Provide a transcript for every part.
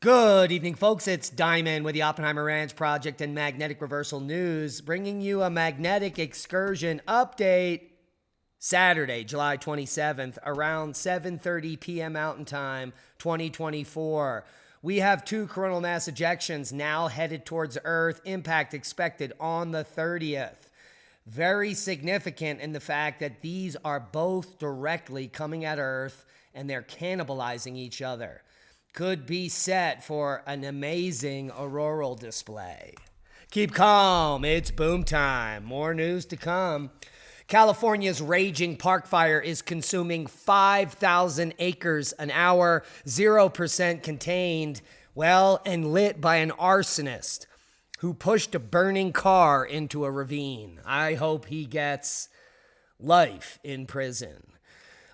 Good evening, folks. It's Diamond with the Oppenheimer Ranch Project and Magnetic Reversal News, bringing you a magnetic excursion update Saturday, July 27th, around 7:30 p.m. Mountain Time, 2024. We have two coronal mass ejections now headed towards Earth, impact expected on the 30th. Very significant in the fact that these are both directly coming at Earth and they're cannibalizing each other. Could be set for an amazing auroral display. Keep calm, it's boom time. More news to come. California's raging park fire is consuming 5,000 acres an hour, 0% contained, well, and lit by an arsonist who pushed a burning car into a ravine. I hope he gets life in prison.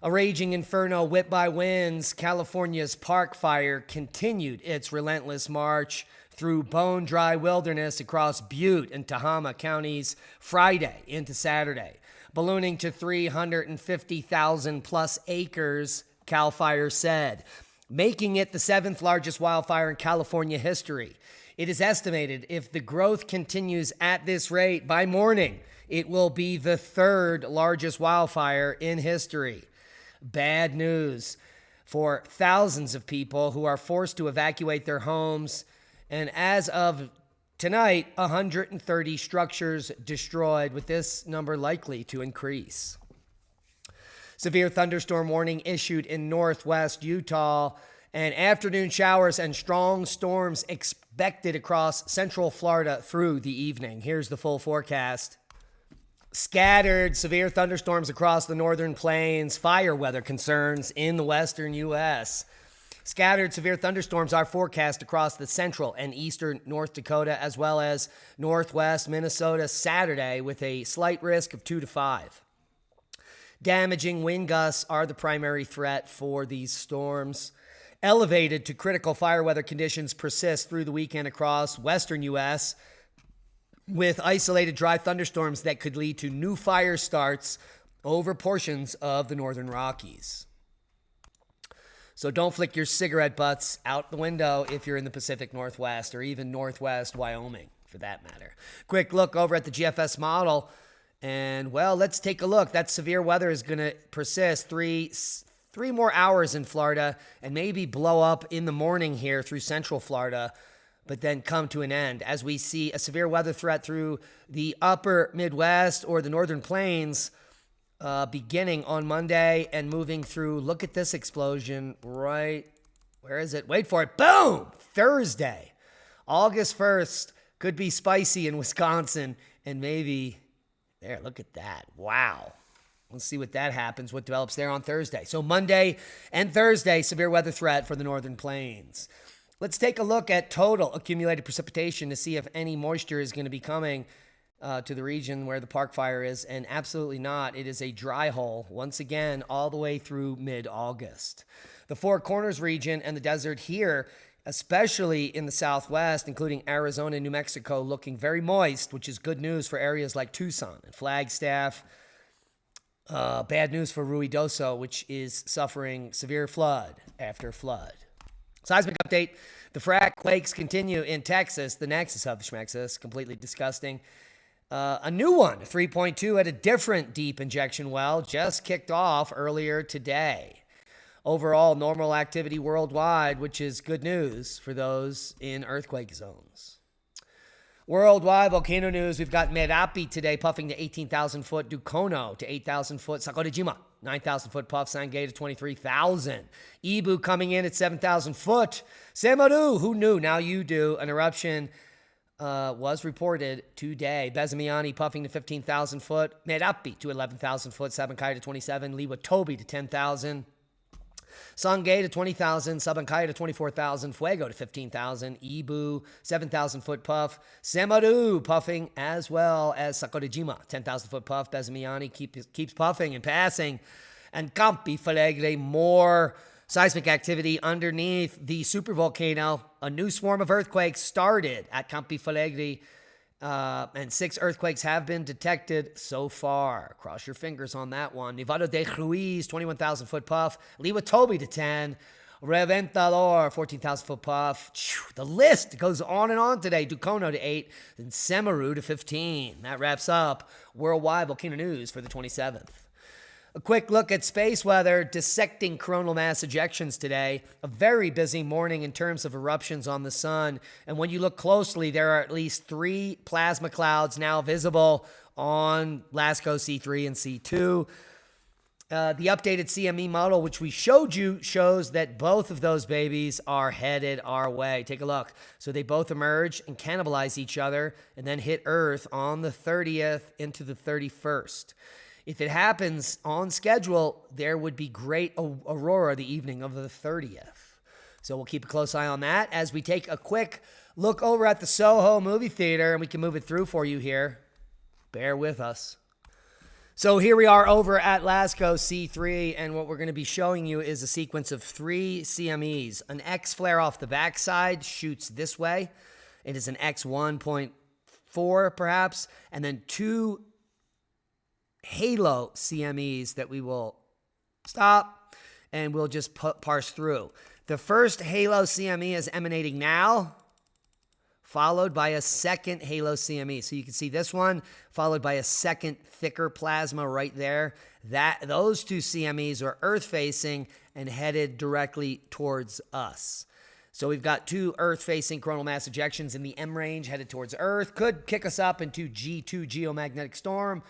A raging inferno whipped by winds, California's park fire continued its relentless march through bone-dry wilderness across Butte and Tehama counties Friday into Saturday, ballooning to 350,000 plus acres, Cal Fire said, making it the seventh largest wildfire in California history. It is estimated if the growth continues at this rate by morning, it will be the third largest wildfire in history. Bad news for thousands of people who are forced to evacuate their homes. And as of tonight, 130 structures destroyed, with this number likely to increase. Severe thunderstorm warning issued in northwest Utah, and afternoon showers and strong storms expected across central Florida through the evening. Here's the full forecast. Scattered severe thunderstorms across the northern plains, fire weather concerns in the western U.S. Scattered severe thunderstorms are forecast across the central and eastern North Dakota, as well as northwest Minnesota Saturday, with a slight risk of 2 to 5. Damaging wind gusts are the primary threat for these storms. Elevated to critical fire weather conditions persist through the weekend across western U.S., with isolated dry thunderstorms that could lead to new fire starts over portions of the northern Rockies. So don't flick your cigarette butts out the window if you're in the Pacific Northwest or even Northwest Wyoming, for that matter. Quick look over at the GFS model, and, well, let's take a look. That severe weather is going to persist three more hours in Florida and maybe blow up in the morning here through central Florida, but then come to an end as we see a severe weather threat through the upper Midwest or the northern plains beginning on Monday and moving through. Look at this explosion right. Where is it? Wait for it. Boom! Thursday, August 1st, could be spicy in Wisconsin, and maybe there, look at that. Wow. Let's see what that happens, what develops there on Thursday. So Monday and Thursday, severe weather threat for the northern plains. Let's take a look at total accumulated precipitation to see if any moisture is going to be coming to the region where the park fire is, and absolutely not. It is a dry hole, once again, all the way through mid-August. The Four Corners region and the desert here, especially in the southwest, including Arizona and New Mexico, looking very moist, which is good news for areas like Tucson and Flagstaff. Bad news for Ruidoso, which is suffering severe flood after flood. Seismic update. The frac quakes continue in Texas, the nexus of the Schmexus, completely disgusting. A new one, 3.2, at a different deep injection well, just kicked off earlier today. Overall, normal activity worldwide, which is good news for those in earthquake zones. Worldwide volcano news, we've got Merapi today puffing to 18,000 foot, Dukono to 8,000 foot, Sakurajima 9,000 foot puff, Sangay to 23,000. Ibu coming in at 7,000 foot. Semaru, who knew? Now you do. An eruption was reported today. Bezamiani puffing to 15,000 foot. Merapi to 11,000 foot. Sabancay to 27. Liwatobi to 10,000. Sangay to 20,000, Sabancay to 24,000, Fuego to 15,000, Ibu 7,000 foot puff, Semaru puffing as well as Sakurajima 10,000 foot puff. Bezamiani keeps puffing and passing, and Campi Falegrei, more seismic activity underneath the supervolcano. A new swarm of earthquakes started at Campi Falegrei. And 6 earthquakes have been detected so far. Cross your fingers on that one. Nevado de Ruiz, 21,000 foot puff. Liwatobi to 10. Reventador, 14,000 foot puff. The list goes on and on today. Ducono to 8, then Semaru to 15. That wraps up worldwide volcano news for the 27th. A quick look at space weather, dissecting coronal mass ejections today. A very busy morning in terms of eruptions on the sun. And when you look closely, there are at least 3 plasma clouds now visible on LASCO C3 and C2. The updated CME model, which we showed you, shows that both of those babies are headed our way. Take a look. So they both emerge and cannibalize each other and then hit Earth on the 30th into the 31st. If it happens on schedule, there would be great aurora the evening of the 30th. So we'll keep a close eye on that as we take a quick look over at the Soho movie theater, and we can move it through for you here. Bear with us. So here we are over at LASCO C3, and what we're going to be showing you is a sequence of 3 CMEs. An X flare off the backside shoots this way. It is an X1.4 perhaps, and then 2 halo CMEs that we will stop and we'll just parse through. The first halo CME is emanating now, followed by a second halo CME. So you can see this one, followed by a second thicker plasma right there. Those 2 CMEs are Earth-facing and headed directly towards us. So we've got 2 Earth-facing coronal mass ejections in the M range headed towards Earth. Could kick us up into G2 geomagnetic storm.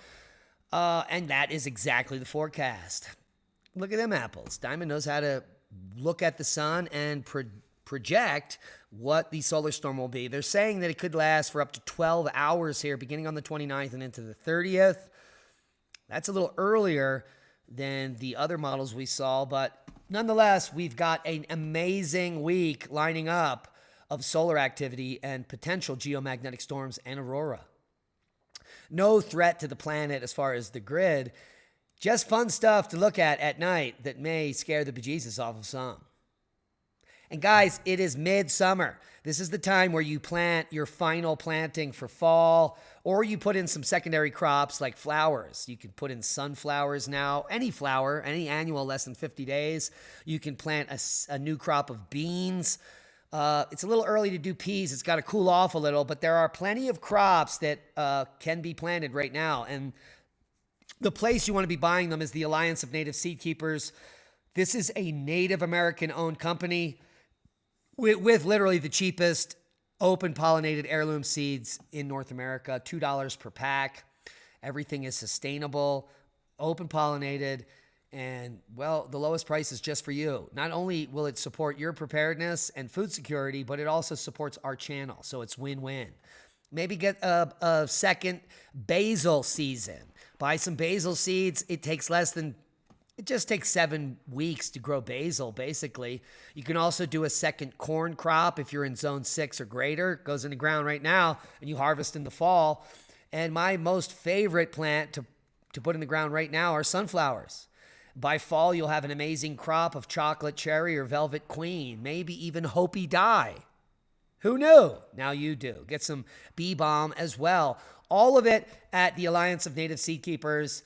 And that is exactly the forecast. Look at them apples. Diamond knows how to look at the sun and project what the solar storm will be. They're saying that it could last for up to 12 hours here, beginning on the 29th and into the 30th. That's a little earlier than the other models we saw, but nonetheless, we've got an amazing week lining up of solar activity and potential geomagnetic storms and aurora. No threat to the planet as far as the grid, just fun stuff to look at night that may scare the bejesus off of some. And guys, it is midsummer. This is the time where you plant your final planting for fall, or you put in some secondary crops like flowers. You can put in sunflowers now, any flower, any annual less than 50 days. You can plant a new crop of beans. It's a little early to do peas. It's got to cool off a little, but there are plenty of crops that can be planted right now. And the place you want to be buying them is the Alliance of Native Seed Keepers. This is a Native American-owned company with literally the cheapest open pollinated heirloom seeds in North America, $2 per pack. Everything is sustainable, open pollinated. And, well, the lowest price is just for you. Not only will it support your preparedness and food security, but it also supports our channel. So it's win-win. Maybe get a second basil season. Buy some basil seeds. It just takes 7 weeks to grow basil, basically. You can also do a second corn crop if you're in zone 6 or greater. It goes in the ground right now, and you harvest in the fall. And my most favorite plant to put in the ground right now are sunflowers. By fall, you'll have an amazing crop of chocolate cherry or velvet queen, maybe even Hopi dye. Who knew? Now you do. Get some bee balm as well. All of it at the Alliance of Native Seed Keepers,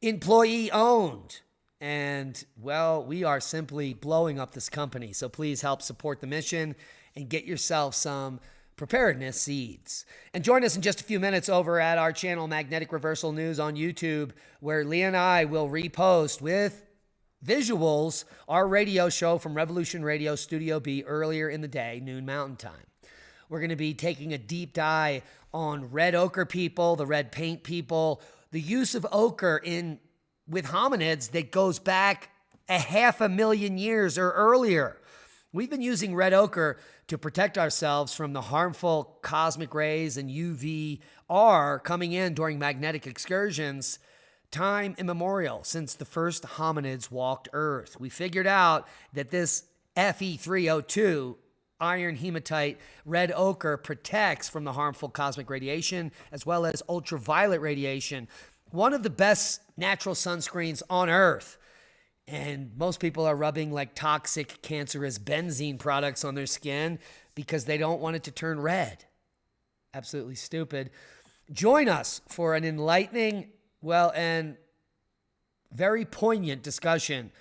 employee owned. And, well, we are simply blowing up this company. So please help support the mission and get yourself some preparedness seeds. And join us in just a few minutes over at our channel, Magnetic Reversal News on YouTube, where Lee and I will repost with visuals our radio show from Revolution Radio Studio B earlier in the day, noon Mountain Time. We're going to be taking a deep dive on red ochre people, the red paint people, the use of ochre with hominids that goes back 500,000 years or earlier. We've been using red ochre to protect ourselves from the harmful cosmic rays and UVR coming in during magnetic excursions time immemorial, since the first hominids walked Earth. We figured out that this Fe3O2 iron hematite red ochre protects from the harmful cosmic radiation as well as ultraviolet radiation. One of the best natural sunscreens on Earth. And most people are rubbing like toxic, cancerous benzene products on their skin because they don't want it to turn red. Absolutely stupid. Join us for an enlightening, and very poignant discussion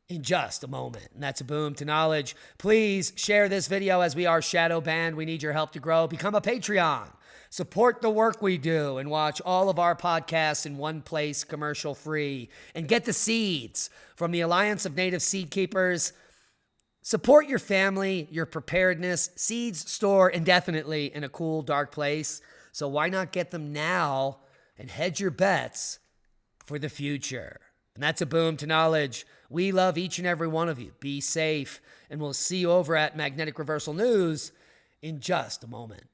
in just a moment. And that's a boom to knowledge. Please share this video as we are shadow banned. We need your help to grow. Become a Patreon. Support the work we do and watch all of our podcasts in one place, commercial free. And get the seeds from the Alliance of Native Seed Keepers. Support your family, your preparedness. Seeds store indefinitely in a cool, dark place. So why not get them now and hedge your bets for the future? And that's a boom to knowledge. We love each and every one of you. Be safe. And we'll see you over at Magnetic Reversal News in just a moment.